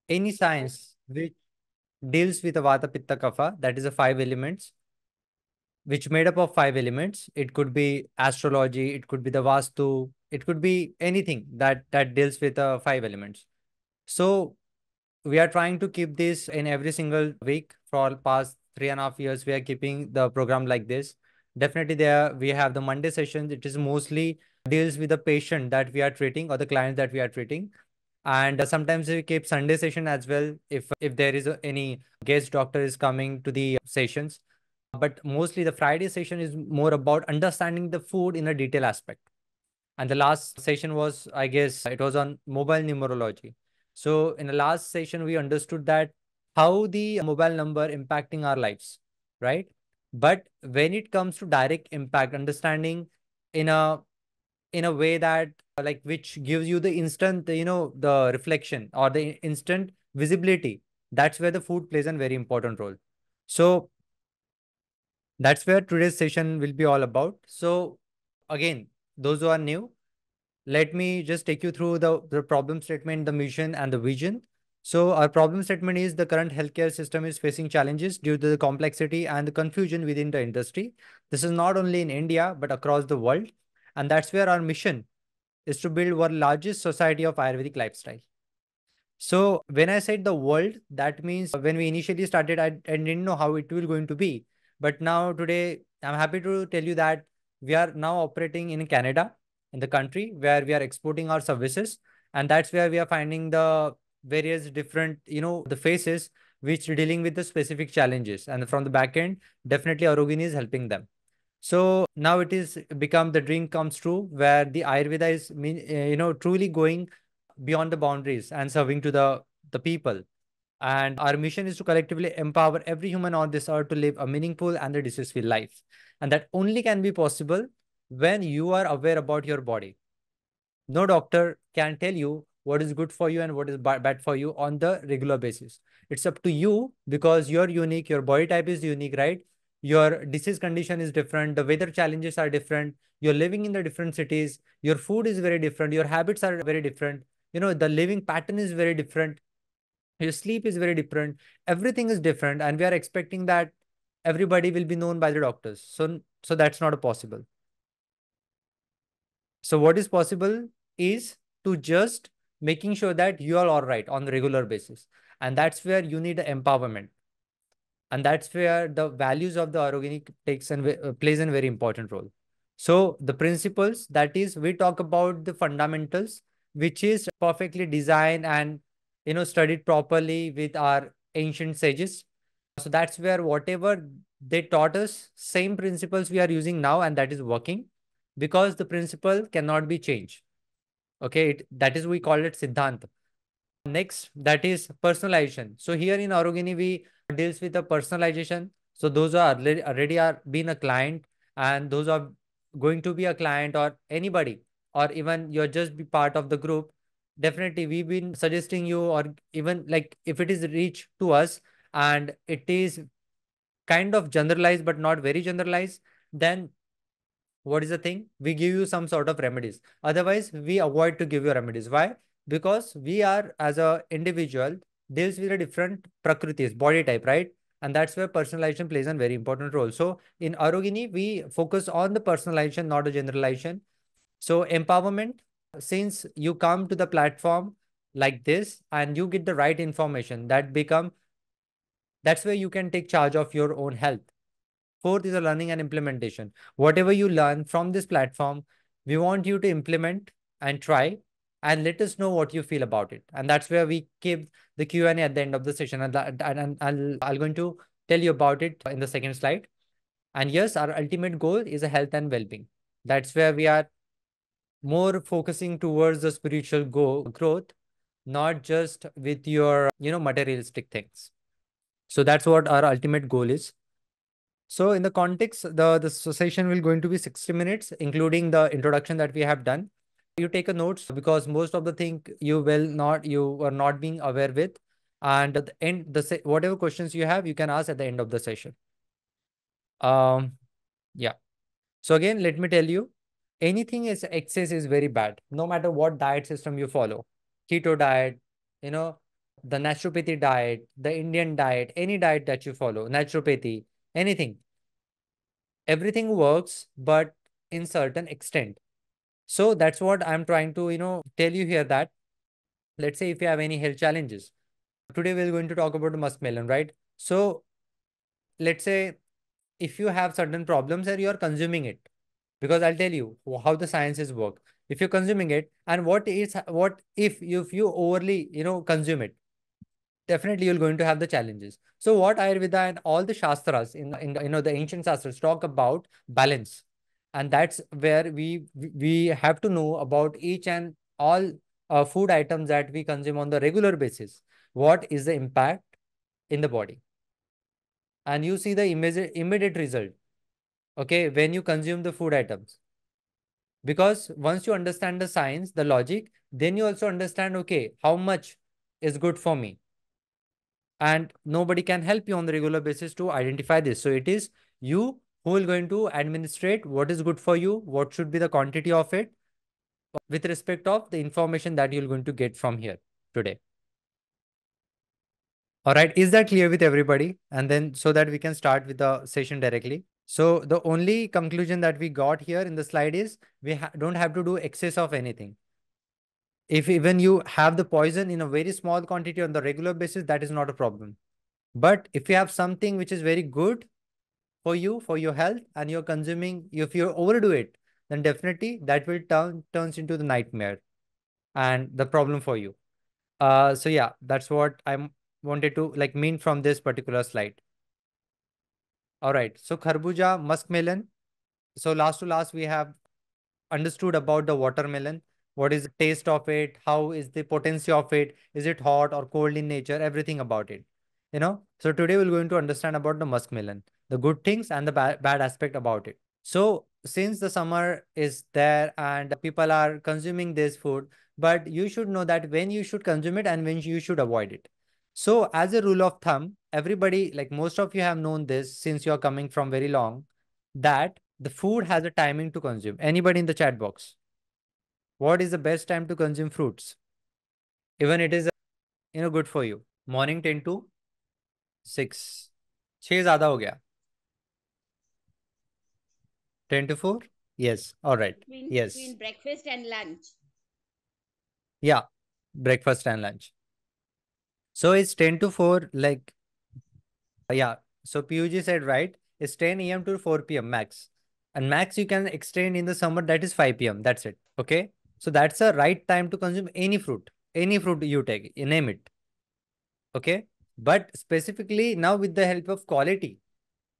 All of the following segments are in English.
any science which deals with a Vata Pitta Kapha, that is a five elements, which made up of five elements. It could be astrology, it could be the Vastu, it could be anything that deals with five elements. So we are trying to keep this in every single week for past 3.5 years. We are keeping the program like this. Definitely there we have the Monday sessions. It is mostly deals with the patient that we are treating or the clients that we are treating. And sometimes we keep Sunday session as well if there is any guest doctor is coming to the sessions. But mostly the Friday session is more about understanding the food in a detail aspect. And the last session was, I guess, it was on mobile numerology. So in the last session, we understood that how the mobile number impacting our lives, right? But when it comes to direct impact, understanding in a way that like which gives you the instant, the reflection or the instant visibility, that's where the food plays a very important role. So that's where today's session will be all about. So again, those who are new, let me just take you through the problem statement, the mission, and the vision. So, our problem statement is the current healthcare system is facing challenges due to the complexity and the confusion within the industry. This is not only in India, but across the world. And that's where our mission is to build one largest society of Ayurvedic lifestyle. So when I said the world, that means when we initially started, I didn't know how it will going to be. But now today, I'm happy to tell you that we are now operating in Canada, in the country where we are exporting our services. And that's where we are finding the various different, the faces which are dealing with the specific challenges. And from the back end, definitely AROGINY is helping them. So now it is become the dream comes true where the Ayurveda is, truly going beyond the boundaries and serving to the people. And our mission is to collectively empower every human on this earth to live a meaningful and a disease-free life. And that only can be possible when you are aware about your body. No doctor can tell you what is good for you and what is bad for you on the regular basis. It's up to you because you're unique, your body type is unique, right? Your disease condition is different, the weather challenges are different, you're living in the different cities, your food is very different, your habits are very different, the living pattern is very different, your sleep is very different, everything is different, and we are expecting that everybody will be known by the doctors. So that's not a possible. So what is possible is to just making sure that you are all right on the regular basis. And that's where you need empowerment. And that's where the values of the organic takes and plays a very important role. So the principles, that is, we talk about the fundamentals, which is perfectly designed and studied properly with our ancient sages. So that's where whatever they taught us, same principles we are using now, and that is working because the principle cannot be changed. Okay, that is we call it Siddhant. Next, that is personalization. So here in Orogeny, we deals with the personalization. So those are already are being a client, and those are going to be a client or anybody, or even you're just be part of the group. Definitely, we've been suggesting you, or even like if it is reach to us and it is kind of generalized but not very generalized, then what is the thing? We give you some sort of remedies. Otherwise, we avoid to give you remedies. Why? Because we are, as a individual, deals with a different prakritis, body type, right? And that's where personalization plays a very important role. So in Arogini, we focus on the personalization, not the generalization. So empowerment, since you come to the platform like this and you get the right information, that's where you can take charge of your own health. Fourth is a learning and implementation. Whatever you learn from this platform, we want you to implement and try and let us know what you feel about it. And that's where we keep the Q&A at the end of the session. And I'll going to tell you about it in the second slide. And yes, our ultimate goal is a health and well-being. That's where we are more focusing towards the spiritual growth, not just with your, materialistic things. So that's what our ultimate goal is. So in the context, the session will going to be 60 minutes, including the introduction that we have done. You take a notes because most of the thing you are not being aware with. And at the end, whatever questions you have, you can ask at the end of the session. Um, yeah. So again, let me tell you, anything is excess is very bad, no matter what diet system you follow. Keto diet, you know, the naturopathy diet, the Indian diet, any diet that you follow, naturopathy, anything, everything works, but in certain extent. So that's what I'm trying to, tell you here, that let's say if you have any health challenges, today we're going to talk about the muskmelon, right? So let's say if you have certain problems and you are consuming it, because I'll tell you how the sciences work. If you're consuming it, and what if you overly, consume it, definitely you're going to have the challenges. So what Ayurveda and all the shastras in the ancient shastras talk about balance, and that's where we have to know about each and all food items that we consume on the regular basis. What is the impact in the body? And you see the immediate result, okay, when you consume the food items. Because once you understand the science, the logic, then you also understand, okay, how much is good for me. And nobody can help you on the regular basis to identify this. So it is you who will going to administrate what is good for you, what should be the quantity of it, with respect of the information that you're going to get from here today. All right, is that clear with everybody? And then so that we can start with the session directly. So the only conclusion that we got here in the slide is we don't have to do excess of anything. If even you have the poison in a very small quantity on the regular basis, that is not a problem. But if you have something which is very good for you, for your health, and you're consuming, if you overdo it, then definitely that will turns into the nightmare and the problem for you. So yeah, that's what I wanted to like mean from this particular slide. All right. So kharbuja, muskmelon. So last to last, we have understood about the watermelon. What is the taste of it? How is the potency of it? Is it hot or cold in nature? Everything about it. So today we're going to understand about the muskmelon, the good things and the bad aspect about it. So since the summer is there and people are consuming this food, but you should know that when you should consume it and when you should avoid it. So as a rule of thumb, everybody, like most of you have known this since you're coming from very long, that the food has a timing to consume. Anybody in the chat box? What is the best time to consume fruits? Even it is, good for you. Morning 10 to 6. 6 ज़्यादा हो गया. 10 to 4? Yes. All right. Yes. Between breakfast and lunch. Yeah. Breakfast and lunch. So it's 10 to 4, like, yeah. So PUG said, right, it's 10 a.m. to 4 p.m. max. And max you can extend in the summer, that is 5 p.m. That's it. Okay. So that's the right time to consume any fruit you take, you name it. Okay. But specifically now with the help of quality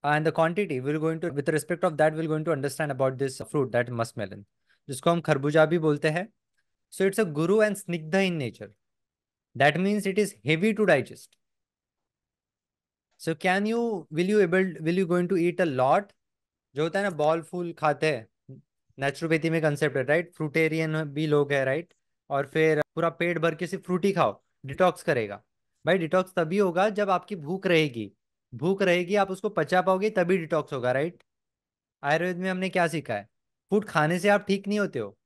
and the quantity, we're going to, with respect of that, we're going to understand about this fruit, that muskmelon, जिसको हम खरबूजा भी बोलते हैं. So it's a guru and snigdha in nature. That means it is heavy to digest. So will you going to eat a lot? जो होता है ना बॉल फूल खाते हैं, नेचुरोपैथी में कंसेप्ट है, राइट? फ्रूटेरियन भी लोग है, राइट? और फिर पूरा पेट भर के सिर्फ फ्रूट ही खाओ, डिटॉक्स करेगा. भाई डिटॉक्स तभी होगा जब आपकी भूख रहेगी आप उसको पचा पाओगे तभी डिटॉक्स होगा, राइट? आयुर्वेद में हमने क्या सीखा है? फूड खाने से आप ठीक नहीं होते हो,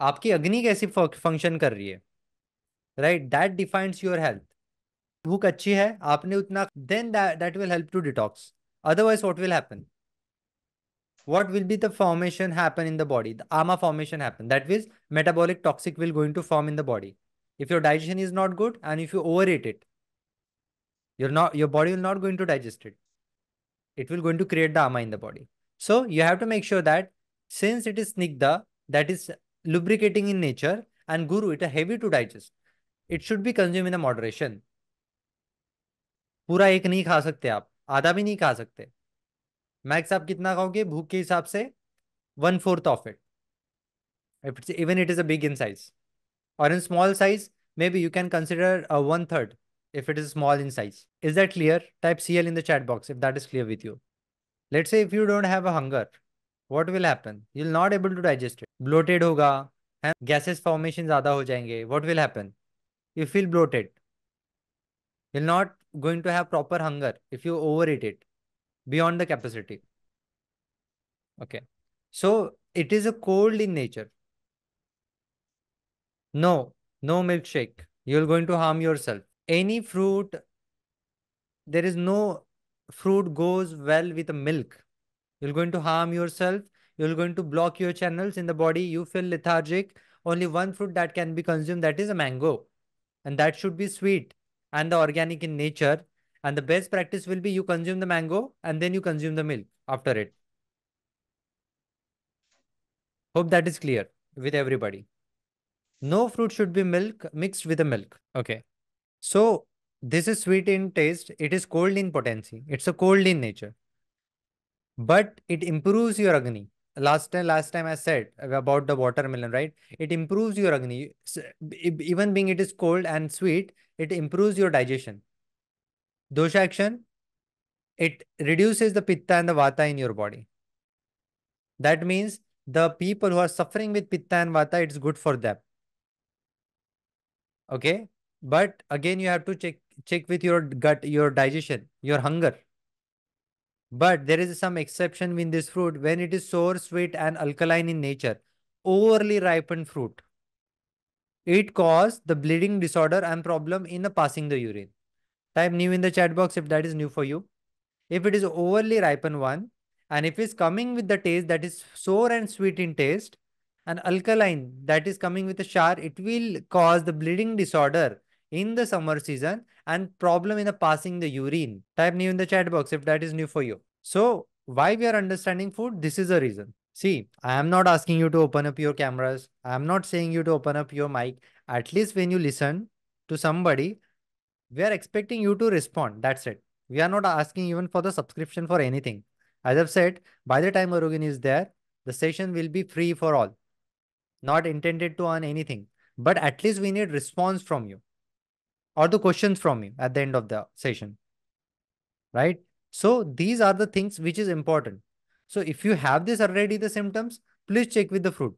आपकी अग्नि कैसी फंक्शन कर रही है, right? That defines your health. भूख अच्छी है, आपने उतना, then that will help to detox. Otherwise, what will happen? What will be the formation happen in the body? The ama formation happen. That means metabolic toxic will going to form in the body. If your digestion is not good and if you overeat it, your body will not going to digest it. It will going to create the ama in the body. So you have to make sure that since it is snigdha, that is lubricating in nature, and guru, it is heavy to digest. It should be consumed in a moderation. पूरा एक नहीं खा सकते आप, आधा भी नहीं खा सकते. मैक्स आप कितना खाओगे भूख के हिसाब से? 1/4 of it. Even it is a big in size. Or in small size, maybe you can consider a 1/3 if it is small in size. Is that clear? Type CL in the chat box if that is clear with you. Let's say if you don't have a hunger, what will happen? You'll not able to digest it. Bloated होगा, है? Gases formation ज़्यादा हो जाएंगे. What will happen? You feel bloated. You're not going to have proper hunger if you overeat it beyond the capacity. Okay. So it is a cold in nature. No milkshake. You're going to harm yourself. any fruit, there is no fruit goes well with milk. You're going to harm yourself. You're going to block your channels in the body. You feel lethargic. Only one fruit that can be consumed, that is a mango. And that should be sweet and the organic in nature. And the best practice will be you consume the mango and then you consume the milk after it. Hope that is clear with everybody. No fruit should be milk mixed with the milk. Okay. So this is sweet in taste. It is cold in potency. It's a cold in nature, but it improves your agni. Last time I said about the watermelon, right? It improves your agni. Even being it is cold and sweet, it improves your digestion. Dosha action, it reduces the pitta and the vata in your body. That means the people who are suffering with pitta and vata, it's good for them. Okay. But again, you have to check with your gut, your digestion, your hunger. But there is some exception in this fruit when it is sour, sweet, and alkaline in nature. Overly ripened fruit. It causes the bleeding disorder and problem in the passing the urine. Type new in the chat box if that is new for you. If it is overly ripened one, and if it's coming with the taste that is sour and sweet in taste, and alkaline that is coming with a shower, it will cause the bleeding disorder in the summer season and problem in the passing the urine. Type new in the chat box if that is new for you. So why we are understanding food? This is the reason. See, I am not asking you to open up your cameras. I am not saying you to open up your mic. At least when you listen to somebody, we are expecting you to respond. That's it. We are not asking even for the subscription for anything. As I've said, by the time AROGINY is there, the session will be free for all, not intended to earn anything. But at least we need response from you or the questions from you at the end of the session, right? So these are the things which is important. So if you have this already the symptoms, please check with the fruit.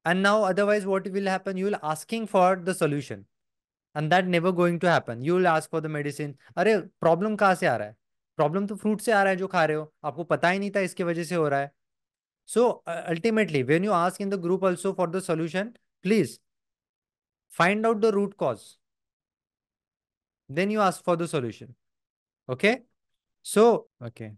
And now otherwise what will happen? You will asking for the solution. And that never going to happen. You will ask for the medicine. अरे problem कहाँ से आ रहा है? Problem तो fruit से आ रहा है जो खा रहे हो. आपको पता ही नहीं था इसके वजह से हो रहा है. So ultimately, when you ask in the group also for the solution, please find out the root cause. Then you ask for the solution. Okay. So okay.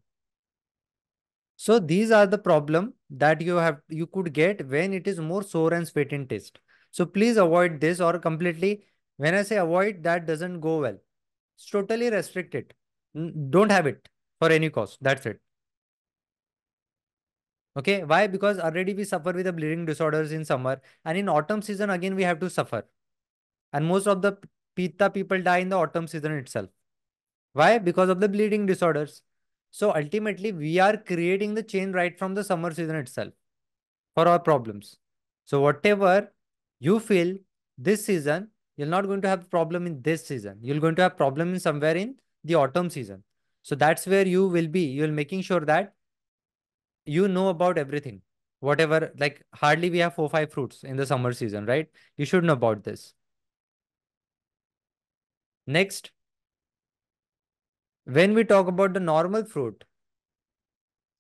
So these are the problem that you could get when it is more sour and sweet in taste. So please avoid this or completely. When I say avoid, that doesn't go well. It's totally restrict it. Don't have it for any cost. That's it. Okay. Why? Because already we suffer with the bleeding disorders in summer, and in autumn season again we have to suffer. And most of the pitta people die in the autumn season itself. Why? Because of the bleeding disorders. So ultimately, we are creating the chain right from the summer season itself for our problems. So whatever you feel this season, you're not going to have problem in this season. You're going to have problem in somewhere in the autumn season. So that's where you will be. You're making sure that you know about everything. Whatever, like hardly we have 4 5 fruits in the summer season, right? You should know about this. Next, when we talk about the normal fruit,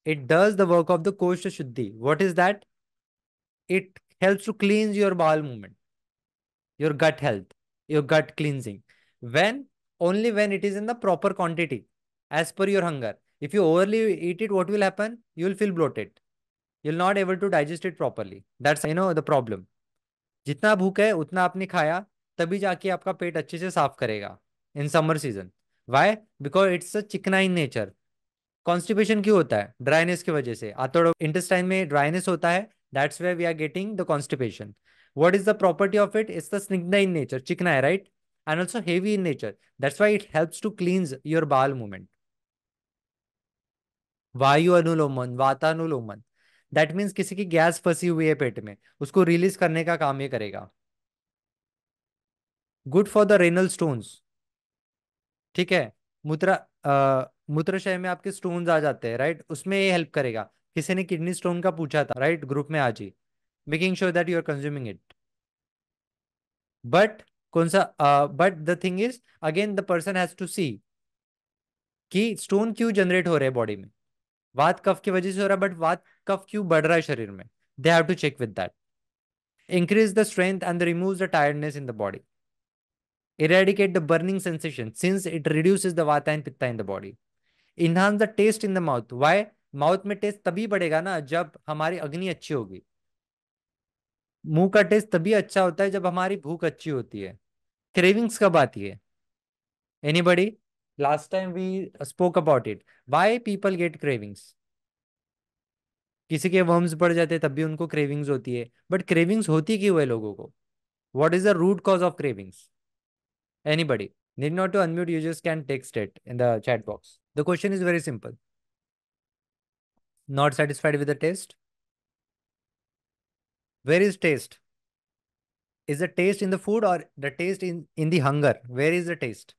it does the work of the Kosha Shuddhi. What is that? It helps to cleanse your bowel movement, your gut health, your gut cleansing. When? Only when it is in the proper quantity, as per your hunger. If you overly eat it, what will happen? You will feel bloated. You'll not able to digest it properly. That's the problem. जितना भूख है उतना आपने खाया तभी जाके आपका पेट अच्छे से साफ करेगा in summer season. Why? Because it's a चिकना इन नेचर. कॉन्स्टिपेशन क्यों होता है? ड्राइनेस की वजह से. आतोड़ इंटेस्टाइन में ड्राइनेस होता है. That's way we are getting the constipation. What is the property of it? It's the snigdha in nature. चिकना है, right? And also heavy in nature. That's why it helps to cleanse your bowel movement. वायु अनुलोमन, वातानुलोमन. That means किसी की gas फंसी हुई है पेट में, उसको रिलीज करने का काम ये करेगा. Good for the renal stones. ठीक है. मूत्राशय में आपके स्टोन्स आ जाते हैं, राइट? उसमें ये हेल्प करेगा. किसी ने किडनी स्टोन का पूछा था, राइट? ग्रुप में आज ही. Making sure that you are consuming it. But कौन सा? But the thing is again the person has to see कि स्टोन क्यों जनरेट हो रहे हैं बॉडी में. वात कफ की वजह से हो रहा है, बट वात कफ क्यों बढ़ रहा है शरीर में? They have to check with that. Increase the strength and remove the tiredness in the body. eradicate the burning sensation since it reduces the vata and pitta in the body, enhance the taste in the mouth. Why? Mouth में test तभी बढ़ेगा ना जब हमारी अग्नि अच्छी होगी। मुंह का टेस्ट तभी अच्छा होता है जब हमारी भूख अच्छी होती है। क्रेविंग्स कब आती है? Anybody? Last time we spoke about it, why people get cravings. किसी के वर्म्स बढ़ जाते हैं तब भी उनको क्रेविंग्स होती है, बट क्रेविंग्स होती क्यों है लोगों को? What is the root cause of cravings? Anybody? Need not to unmute, users can text it in the chat box. The question is very simple. Not satisfied with the taste? Where is taste? Is the taste in the food or the taste in the hunger? Where is the taste?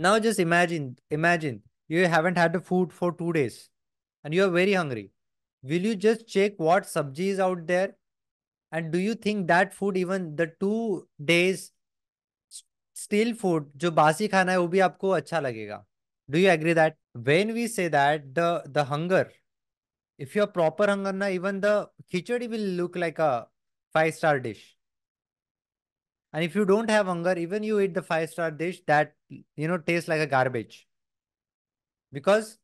Now just imagine you haven't had the food for 2 days and you are very hungry. Will you just check what sabji is out there? And do you think that food, even the 2 days still food, जो बासी खाना है वो भी आपको अच्छा लगेगा? Do you agree that when we say that the hunger, if you're proper hunger na, even the khichdi will look like a 5-star dish. And if you don't have hunger, even you eat the 5-star dish that tastes like a garbage. Because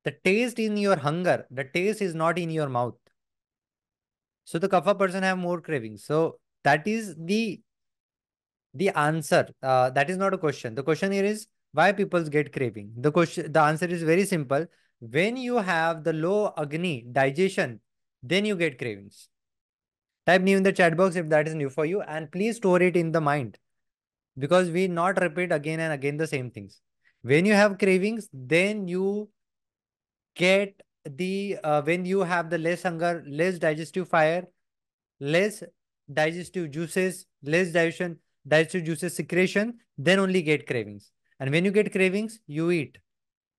the taste in your hunger, the taste is not in your mouth. So the kapha person have more cravings. So that is the answer. That is not a question. The question here is why people get craving. The answer is very simple. When you have the low agni digestion, then you get cravings. Type new in the chat box if that is new for you, and please store it in the mind because we not repeat again and again the same things. When you have cravings, then you get when you have the less hunger, less digestive fire, less digestive juices, less digestive juices secretion, then only get cravings. And when you get cravings, you eat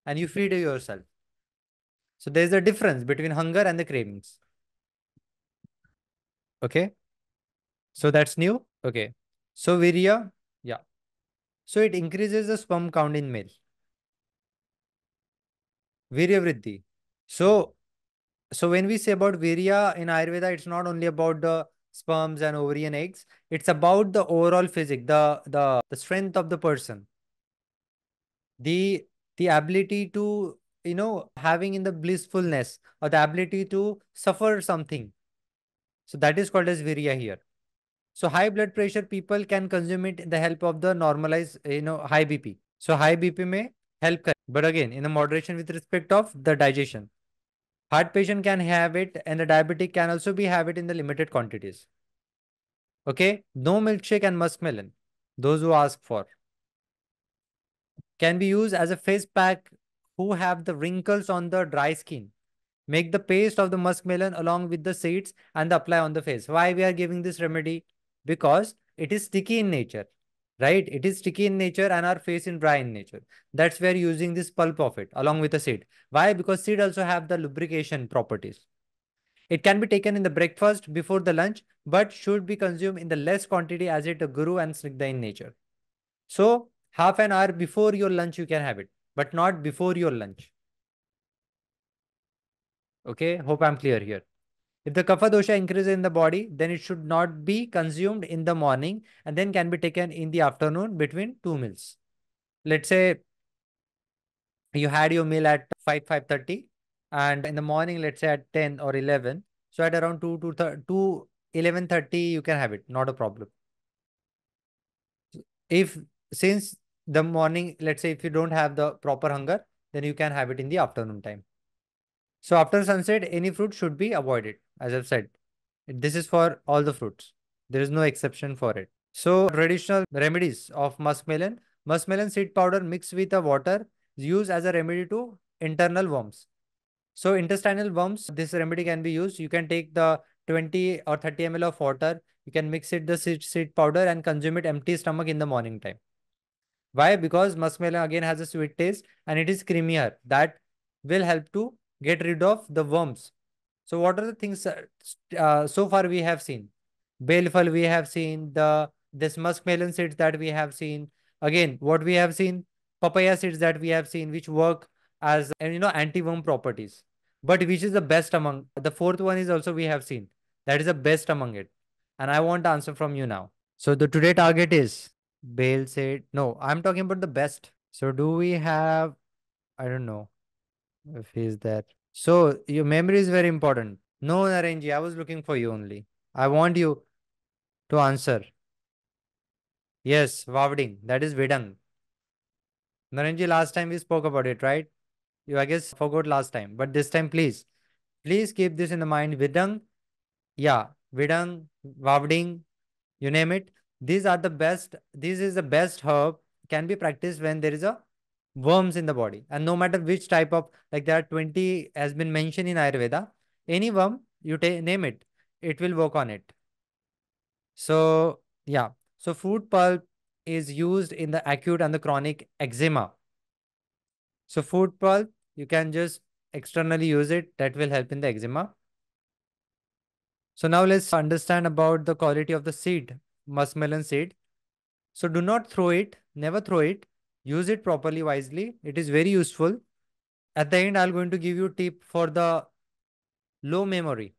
and you feed yourself. So there's a difference between hunger and the cravings. Okay. So that's new. Okay. So virya, yeah. So it increases the sperm count in male. Virya vriddhi. So when we say about virya in Ayurveda, it's not only about the sperms and ovarian eggs. It's about the overall physic, the strength of the person, the the ability to having in the blissfulness or the ability to suffer something. So that is called as virya here. So high blood pressure people can consume it in the help of the normalized high BP. So high BP may help, but again in a moderation with respect of the digestion. Heart patient can have it and the diabetic can also be have it in the limited quantities. Okay. No milkshake and muskmelon. Those who ask for can be used as a face pack who have the wrinkles on the dry skin. Make the paste of the muskmelon along with the seeds and apply on the face. Why we are giving this remedy? Because it is sticky in nature, right? It is sticky in nature and our face is dry in nature. That's where using this pulp of it along with the seed. Why? Because seed also have the lubrication properties. It can be taken in the breakfast before the lunch, but should be consumed in the less quantity as it a guru and snigdha in nature. So half an hour before your lunch you can have it, but not before your lunch. Okay, hope I'm clear here. If the kapha dosha increases in the body, then it should not be consumed in the morning and then can be taken in the afternoon between two meals. Let's say you had your meal at 5:30 and in the morning, let's say at 10 or 11. So at around 2 11:30, you can have it. Not a problem. If since the morning, let's say if you don't have the proper hunger, then you can have it in the afternoon time. So after sunset, any fruit should be avoided. As I've said, this is for all the fruits. There is no exception for it. So traditional remedies of muskmelon. Muskmelon seed powder mixed with the water is used as a remedy to internal worms. So intestinal worms, this remedy can be used. You can take the 20 or 30 ml of water. You can mix it the seed powder and consume it empty stomach in the morning time. Why? Because muskmelon again has a sweet taste and it is creamier. That will help to get rid of the worms. So what are the things so far we have seen? Baleful we have seen, this muskmelon seeds that we have seen. Again, what we have seen? Papaya seeds that we have seen, which work as anti-worm properties. But which is the best among the fourth one is also we have seen. That is the best among it. And I want the answer from you now. So the today target is Bale said, no, I'm talking about the best. So do we have, I don't know if he's there. So your memory is very important. No, Narenji, I was looking for you only. I want you to answer. Yes, Wavding. That is Vedang. Narenji, last time we spoke about it, right? You, I guess, forgot last time. But this time, please keep this in the mind. Vedang, yeah, Vedang, Wavding, you name it. These are the best. This is the best herb can be practiced when there is a worms in the body. And no matter which type of, like there are 20 has been mentioned in Ayurveda, any worm, you name it, it will work on it. So, yeah. So, fruit pulp is used in the acute and the chronic eczema. So, fruit pulp, you can just externally use it. That will help in the eczema. So, now let's understand about the quality of the seed, muskmelon seed. So, do not throw it, never throw it. Use it properly, wisely. It is very useful. At the end, I'm going to give you tip for the low memory.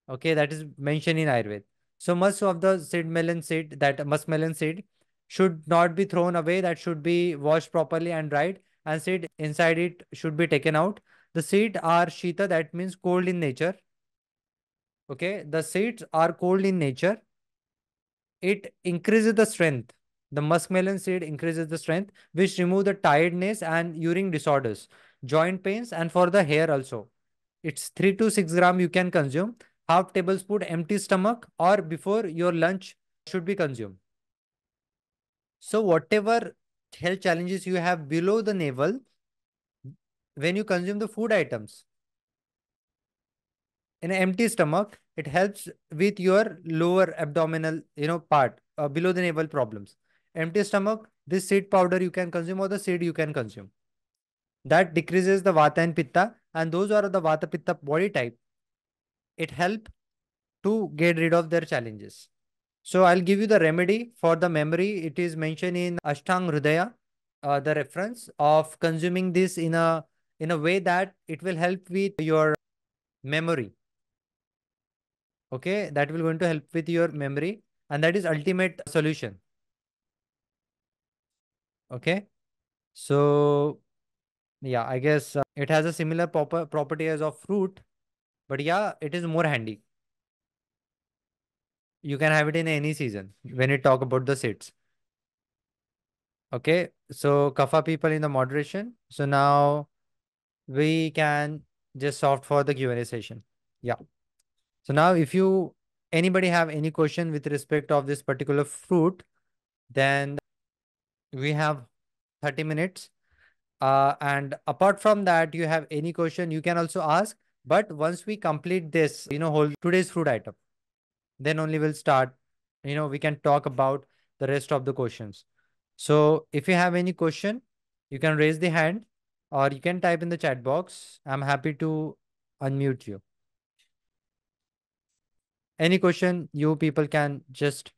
Okay, that is mentioned in Ayurveda. So much of the seed melon seed, that muskmelon seed, should not be thrown away. That should be washed properly and dried, and seed inside it should be taken out. The seed are shita, that means cold in nature. Okay, the seeds are cold in nature. It increases the strength. The muskmelon seed increases the strength, which remove the tiredness and urine disorders, joint pains, and for the hair also. It's 3 to 6 gram you can consume. Half tablespoon empty stomach or before your lunch should be consumed. So whatever health challenges you have below the navel, when you consume the food items in an empty stomach, it helps with your lower abdominal, part below the navel problems. Empty stomach, this seed powder you can consume or the seed you can consume. That decreases the vata and pitta, and those are the vata pitta body type. It help to get rid of their challenges. So I'll give you the remedy for the memory. It is mentioned in Ashtang Hridaya, the reference of consuming this in a way that it will help with your memory. Okay, that will going to help with your memory, and that is ultimate solution. Okay, so yeah, I guess it has a similar property as of fruit, but yeah, it is more handy. You can have it in any season when you talk about the seeds. Okay, so kapha people in the moderation. So now we can just opt for the Q&A session. Yeah. So now if you anybody have any question with respect of this particular fruit, then we have 30 minutes. And apart from that, you have any question, you can also ask. But once we complete this, whole today's fruit item, then only we'll start, we can talk about the rest of the questions. So if you have any question, you can raise the hand or you can type in the chat box. I'm happy to unmute you. Any question you people can just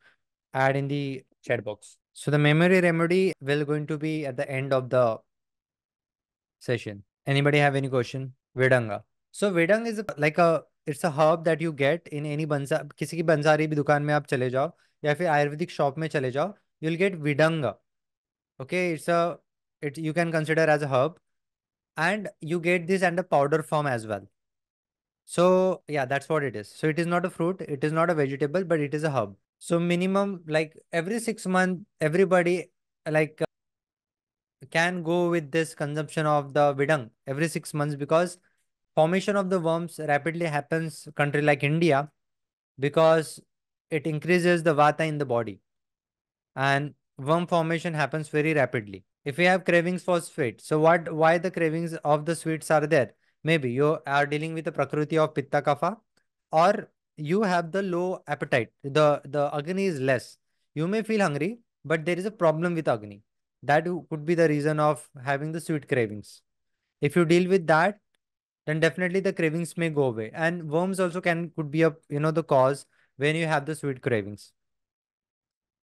add in the chat box. So the memory remedy will going to be at the end of the session. Anybody have any question? Vedanga. So Vedang is like a it's a herb that you get in any bansa किसी की बंसारी भी दुकान में आप चले जाओ या फिर आयुर्वेदिक शॉप में चले जाओ, you'll get Vedanga. Okay, you can consider as a herb, and you get this and a powder form as well. So yeah, that's what it is. So it is not a fruit, it is not a vegetable, but it is a herb. So minimum like every 6 months, everybody like can go with this consumption of the vidang every 6 months, because formation of the worms rapidly happens country like India, because it increases the vata in the body, and worm formation happens very rapidly. If we have cravings for sweet, so why the cravings of the sweets are there? Maybe you are dealing with the prakriti of pitta kapha, or you have the low appetite. The agni is less. You may feel hungry, but there is a problem with agni. That could be the reason of having the sweet cravings. If you deal with that, then definitely the cravings may go away. And worms also could be the cause when you have the sweet cravings.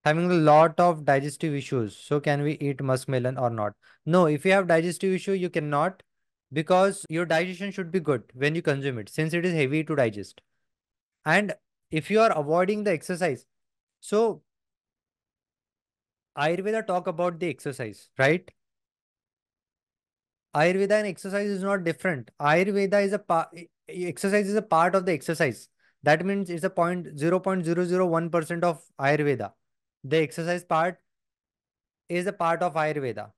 Having a lot of digestive issues. So can we eat muskmelon or not? No, if you have digestive issue, you cannot, because your digestion should be good when you consume it, since it is heavy to digest. And if you are avoiding the exercise, so Ayurveda talk about the exercise, right? Ayurveda and exercise is not different. Ayurveda is a exercise is a part of the exercise. That means it's a 0.0001% of Ayurveda. The exercise part is a part of Ayurveda.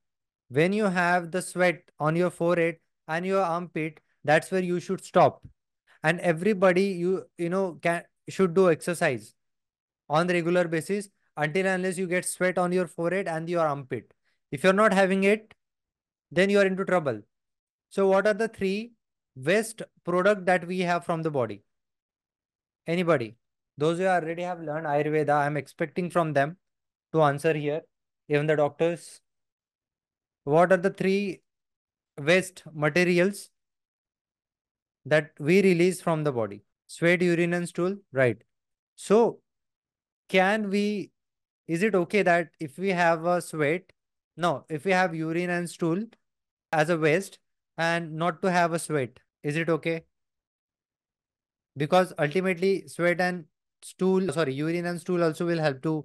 When you have the sweat on your forehead and your armpit, that's where you should stop. And everybody can should do exercise on the regular basis until and unless you get sweat on your forehead and your armpit. If you're not having it, then you are into trouble. So what are the three waste product that we have from the body? Anybody? Those who already have learned Ayurveda, I'm expecting from them to answer here. Even the doctors. What are the three waste materials that we release from the body? Sweat, urine, and stool. Right. So can we, is it okay that if we have a sweat, no, if we have urine and stool as a waste and not to have a sweat, is it okay? Because ultimately sweat and stool, sorry, urine and stool also will help to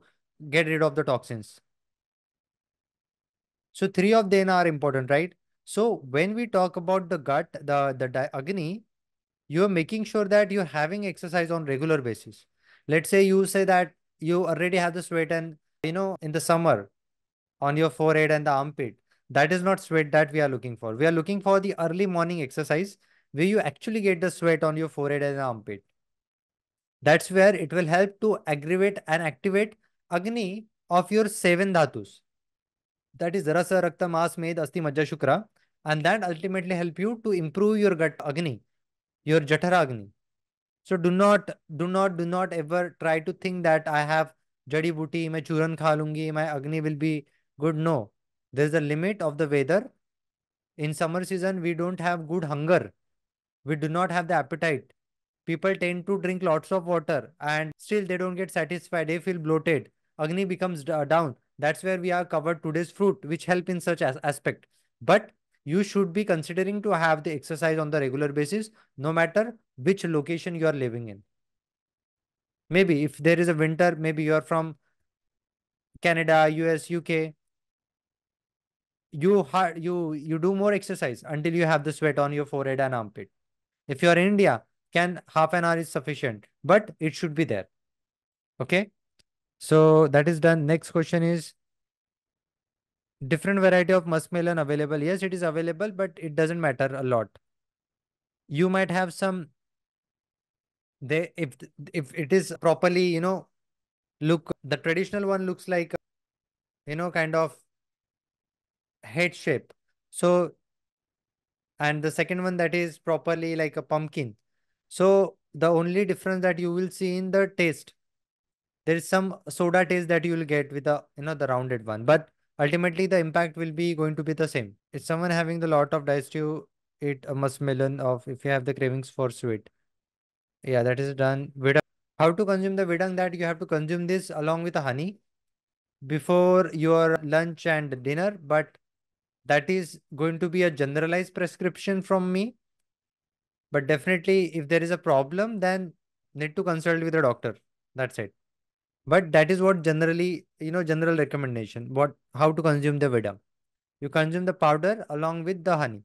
get rid of the toxins. So three of them are important, right? So when we talk about the gut, the agni, you are making sure that you're having exercise on regular basis. Let's say you say that you already have the sweat and in the summer on your forehead and the armpit. That is not sweat that we are looking for. We are looking for the early morning exercise where you actually get the sweat on your forehead and armpit. That's where it will help to aggravate and activate Agni of your seven dhatus. That is Rasa, Rakta, Mas, Med, Asti, Majja, Shukra. And that ultimately help you to improve your gut Agni, your Jatara Agni. So do not ever try to think that I have jadi booty, मैं चूरन खा लूंगी, my Agni will be good. No, there's a limit of the weather. In summer season, we don't have good hunger. We do not have the appetite. People tend to drink lots of water and still they don't get satisfied. They feel bloated. Agni becomes down. That's where we are covered today's fruit, which help in such aspect. But you should be considering to have the exercise on the regular basis, no matter which location you are living in. Maybe if there is a winter, maybe you are from Canada, US, UK, you do more exercise until you have the sweat on your forehead and armpit. If you are in India, can half an hour is sufficient, but it should be there. Okay. So that is done. Next question is different variety of muskmelon available. Yes, it is available, but it doesn't matter a lot. You might have some they if it is properly, look, the traditional one looks like kind of head shape. So and the second one that is properly like a pumpkin. So the only difference that you will see in the taste, there is some soda taste that you will get with the the rounded one, but ultimately the impact will be going to be the same. If someone having the lot of digestive, eat a muskmelon of if you have the cravings for sweet. Yeah, that is done. Vidang. How to consume the vidang? That you have to consume this along with the honey before your lunch and dinner, but that is going to be a generalized prescription from me. But definitely, if there is a problem, then need to consult with a doctor. That's it. But that is what generally, general recommendation. What how to consume the veda. You consume the powder along with the honey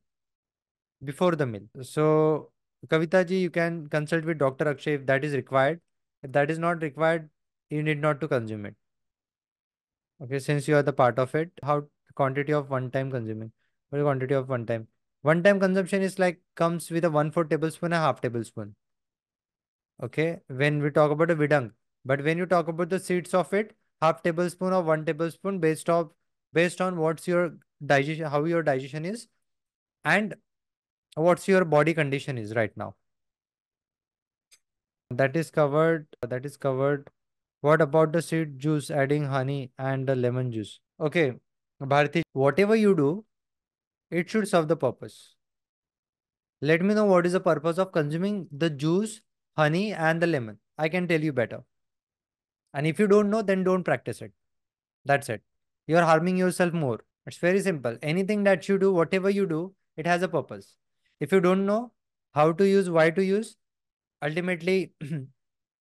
before the meal. So, Kavita ji, you can consult with Dr. Akshay if that is required. If that is not required, you need not to consume it. Okay, since you are the part of it, how quantity of one time consuming? What is quantity of one time? One time consumption is like comes with a 1/4 tablespoon, a half tablespoon. Okay, when we talk about a vidang, but when you talk about the seeds of it, half tablespoon or 1 tablespoon based on what's your digestion, how your digestion is, and what's your body condition is right now. That is covered. That is covered. What about the seed juice, adding honey and the lemon juice? Okay, Bharati, whatever you do, it should serve the purpose. Let me know what is the purpose of consuming the juice, honey, and the lemon. I can tell you better. And if you don't know, then don't practice it. That's it. You're harming yourself more. It's very simple. Anything that you do, whatever you do, it has a purpose. If you don't know how to use, why to use, ultimately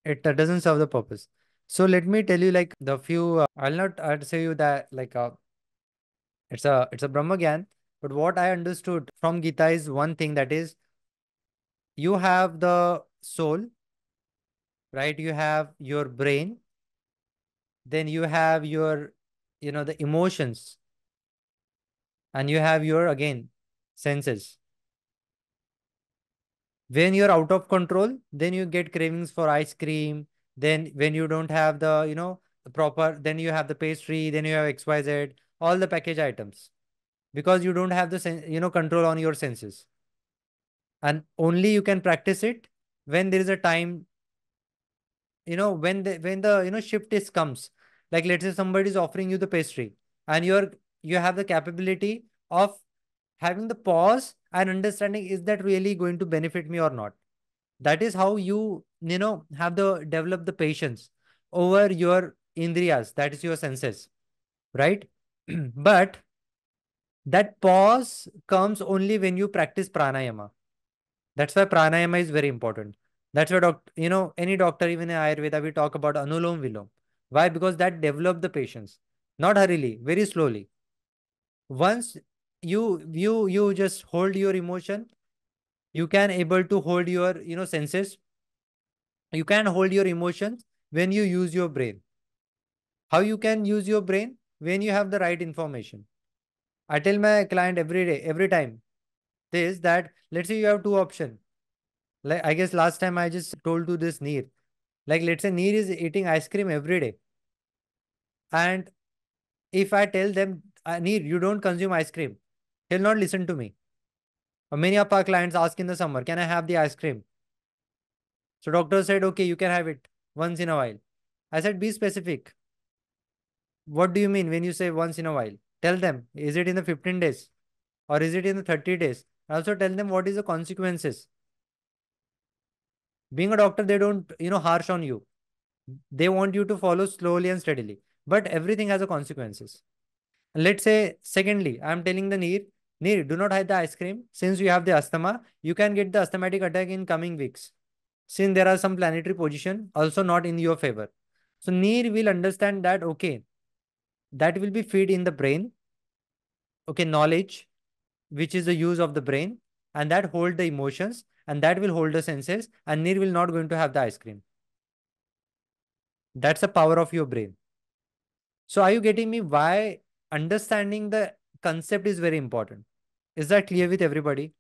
it doesn't serve the purpose. So let me tell you like the few. I'll not say you that like it's a Brahma Gyan, but what I understood from Gita is one thing, that is you have the soul, right? You have your brain, then you have your, the emotions, and you have your again senses. When you're out of control, then you get cravings for ice cream. Then when you don't have the, the proper, then you have the pastry, then you have XYZ, all the package items, because you don't have the control on your senses. And only you can practice it when there is a time, when the shift is comes. Like let's say somebody is offering you the pastry, and you have the capability of having the pause and understanding, is that really going to benefit me or not? That is how you have the develop the patience over your indriyas, that is your senses, right? But that pause comes only when you practice pranayama. That's why pranayama is very important. That's why any doctor, even in Ayurveda, we talk about anulom vilom. Why? Because that develop the patience, not hurriedly, very slowly. Once you just hold your emotion, you can able to hold your senses. You can hold your emotions when you use your brain. How you can use your brain? When you have the right information. I tell my client every day, every time, this that let's say you have two options. Like I guess last time I just told you this Neer. Like let's say Neer is eating ice cream every day. And if I tell them, Neer, you don't consume ice cream, he'll not listen to me. Many of our clients ask in the summer, can I have the ice cream? So doctor said, okay, you can have it once in a while. I said, be specific. What do you mean when you say once in a while? Tell them, is it in the 15 days or is it in the 30 days? Also tell them what is the consequences. Being a doctor, they don't, harsh on you. They want you to follow slowly and steadily. But everything has a consequences. Let's say, secondly, I'm telling the Neer, do not hide the ice cream. Since you have the asthma, you can get the asthmatic attack in coming weeks. Since there are some planetary position also not in your favor. So Neer will understand that, okay, that will be feed in the brain, okay, knowledge, which is the use of the brain, and that hold the emotions, and that will hold the senses, and Neer will not going to have the ice cream. That's the power of your brain. So are you getting me why understanding the concept is very important? Is that clear with everybody?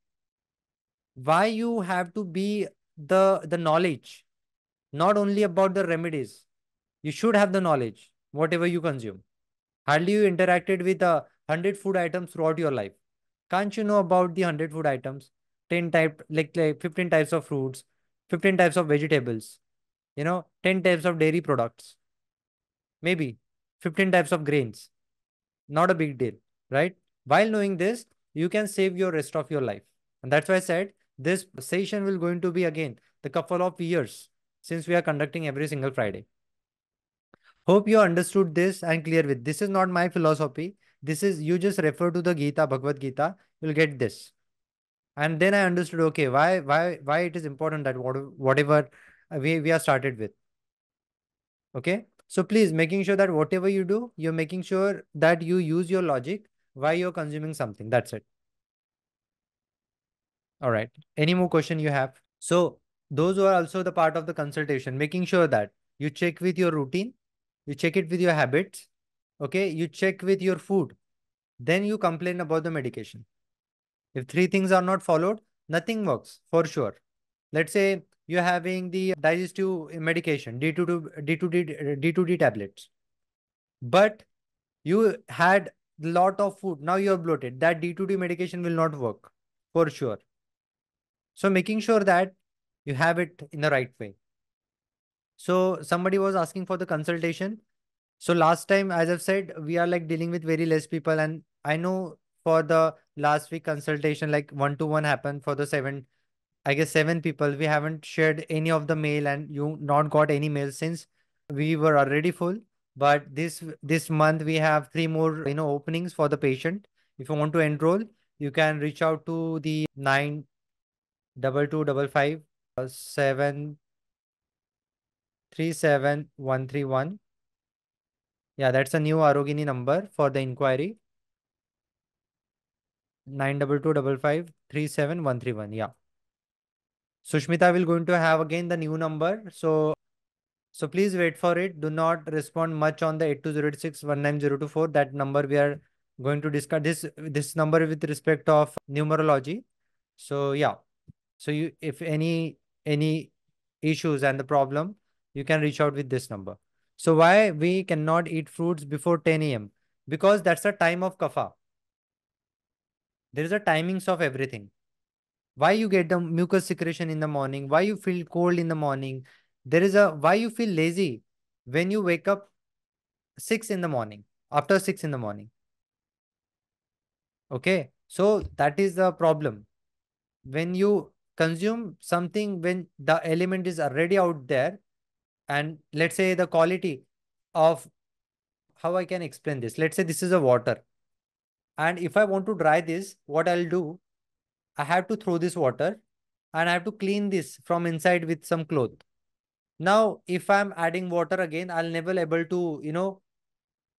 Why you have to be the knowledge, not only about the remedies. You should have the knowledge, whatever you consume. Hardly you interacted with 100 food items throughout your life. Can't you know about the 100 food items? 10 type, like 15 types of fruits, 15 types of vegetables, 10 types of dairy products, maybe 15 types of grains. Not a big deal, right? While knowing this, you can save your rest of your life. And that's why I said this session will going to be again the couple of years since we are conducting every single Friday. Hope you understood this and clear with. This is not my philosophy. This is you just refer to the Gita, Bhagavad Gita, you'll get this. And then I understood, okay, why it is important that whatever we are started with. Okay. So please making sure that whatever you do, you're making sure that you use your logic why you're consuming something. That's it. All right. Any more question you have? So those are also the part of the consultation, making sure that you check with your routine, you check it with your habits, okay, you check with your food, then you complain about the medication. If three things are not followed, nothing works for sure. Let's say you're having the digestive medication, D2D tablets, but you had lot of food. Now you're bloated. That D2D medication will not work for sure. So making sure that you have it in the right way. So somebody was asking for the consultation. So last time, as I've said, we are like dealing with very less people. And I know for the last week consultation, like one-to-one happened for the I guess 7 people. We haven't shared any of the mail and you not got any mail since we were already full. But this month we have three more, openings for the patient. If you want to enroll, you can reach out to the 92255 7 37131. Yeah, that's a new Arogini number for the inquiry. 92255537131. Yeah. Sushmita will going to have again the new number. So please wait for it. Do not respond much on the 8206190224. That number we are going to discuss this number with respect of numerology. So yeah. So you if any issues and the problem, you can reach out with this number. So why we cannot eat fruits before 10 a.m.? Because that's the time of kapha. There is a timings of everything. Why you get the mucus secretion in the morning? Why you feel cold in the morning? There is a why you feel lazy when you wake up 6 in the morning, after 6 in the morning. Okay. So that is the problem. When you consume something when the element is already out there, and let's say the quality of how I can explain this. Let's say this is a water. And if I want to dry this, what I'll do, I have to throw this water and I have to clean this from inside with some cloth. Now, if I'm adding water again, I'll never able to,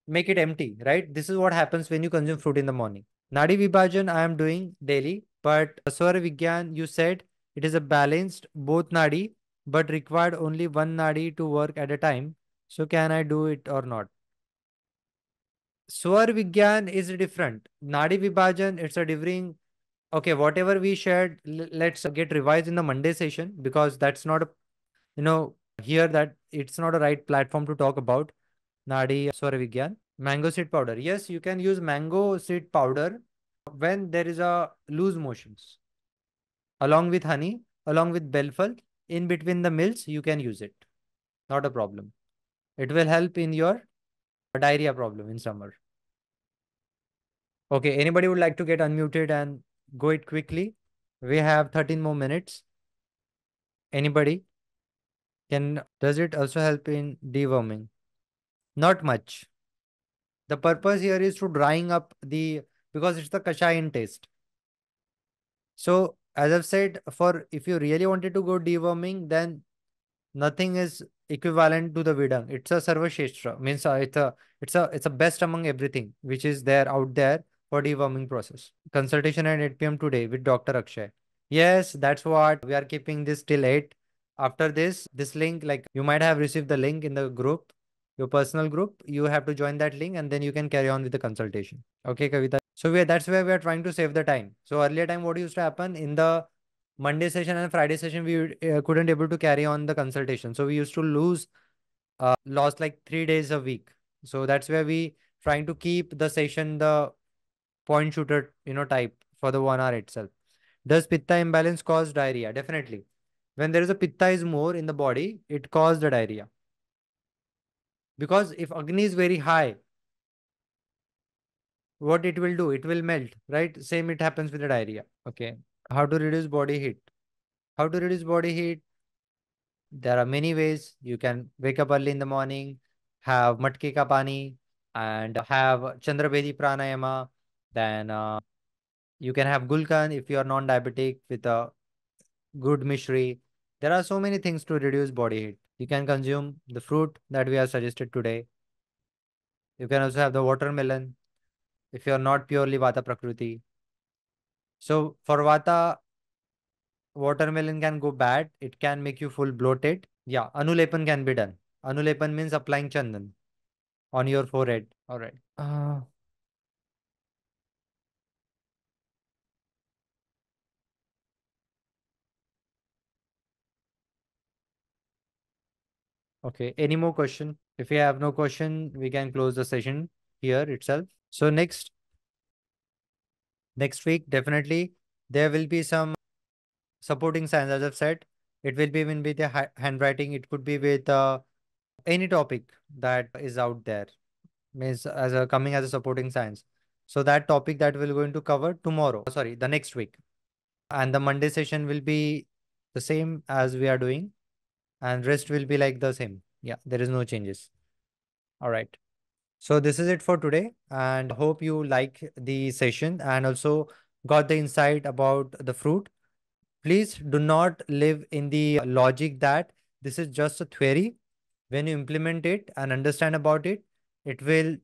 make it empty, right? This is what happens when you consume fruit in the morning. Nadi Vibhajan I am doing daily, but Swar Vigyan, you said it is a balanced both Nadi, but required only one Nadi to work at a time. So can I do it or not? Swar Vigyan is different. Nadi Vibhajan, it's a differing. Okay, whatever we shared, let's get revised in the Monday session because that's not a, here that it's not a right platform to talk about Nadi Swar Vigyan. Mango seed powder. Yes, you can use mango seed powder when there is a loose motions. Along with honey, along with belfal, in between the meals, you can use it. Not a problem. It will help in your diarrhea problem in summer. Okay, anybody would like to get unmuted and go it quickly? We have 13 more minutes. Anybody can, does it also help in deworming? Not much. The purpose here is to drying up because it's the kashayan taste. So as I've said, for if you really wanted to go deworming, then nothing is equivalent to the Vedang. It's a Sarvashestra, means it's a best among everything which is there out there for deworming process. Consultation at 8 p.m. today with Dr. Akshay. Yes, that's what we are keeping this till 8. After this link, like you might have received the link in the group, your personal group. You have to join that link and then you can carry on with the consultation. Okay, Kavita. So that's where we are trying to save the time. So earlier time, what used to happen in the Monday session and Friday session, we couldn't able to carry on the consultation. So we used to lost like 3 days a week. So that's where we trying to keep the session the point shooter, type for the 1 hour itself. Does pitta imbalance cause diarrhea? Definitely. When there is a pitta is more in the body, it causes the diarrhea. Because if Agni is very high, what it will do? It will melt, right? Same it happens with the diarrhea. Okay. How to reduce body heat? How to reduce body heat? There are many ways. You can wake up early in the morning, have matke ka pani, and have Chandrabedi pranayama. Then you can have gulkan if you are non-diabetic with a good mishri. There are so many things to reduce body heat. You can consume the fruit that we have suggested today. You can also have the watermelon if you are not purely Vata Prakriti. So for Vata, watermelon can go bad. It can make you full bloated. Yeah, anulepan can be done. Anulepan means applying chandan on your forehead. All right. Okay. Any more question? If you have no question, we can close the session here itself. So next week, definitely there will be some supporting signs. As I've said, it will be even with the handwriting. It could be with any topic that is out there, means as a coming as a supporting science. So that topic that we're going to cover tomorrow. Sorry, the next week, and the Monday session will be the same as we are doing, and rest will be like the same. Yeah, there is no changes. All right. So this is it for today, and hope you like the session and also got the insight about the fruit. Please do not live in the logic that this is just a theory. When you implement it and understand about it, it will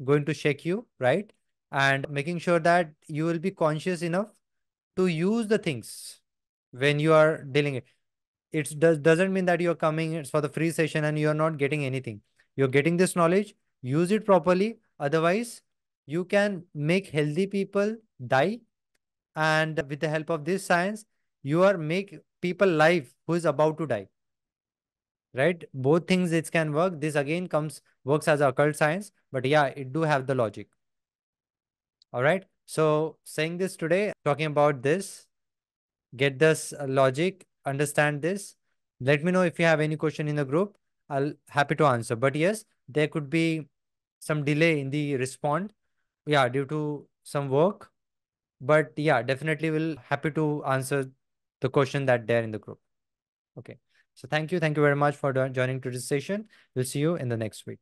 going to shake you, right? And making sure that you will be conscious enough to use the things when you are dealing it. Doesn't mean that you're coming it's for the free session and you're not getting anything. You're getting this knowledge, use it properly. Otherwise, you can make healthy people die. And with the help of this science, you are make people live who is about to die, right? Both things it can work. This again comes works as occult science, but yeah, it do have the logic. All right. So saying this today, talking about this, get this logic, understand this. Let me know if you have any question in the group. I'll happy to answer. But yes, there could be some delay in the respond. Yeah, due to some work. But yeah, definitely will happy to answer the question that there in the group. Okay. So thank you. Thank you very much for joining to this session. We'll see you in the next week.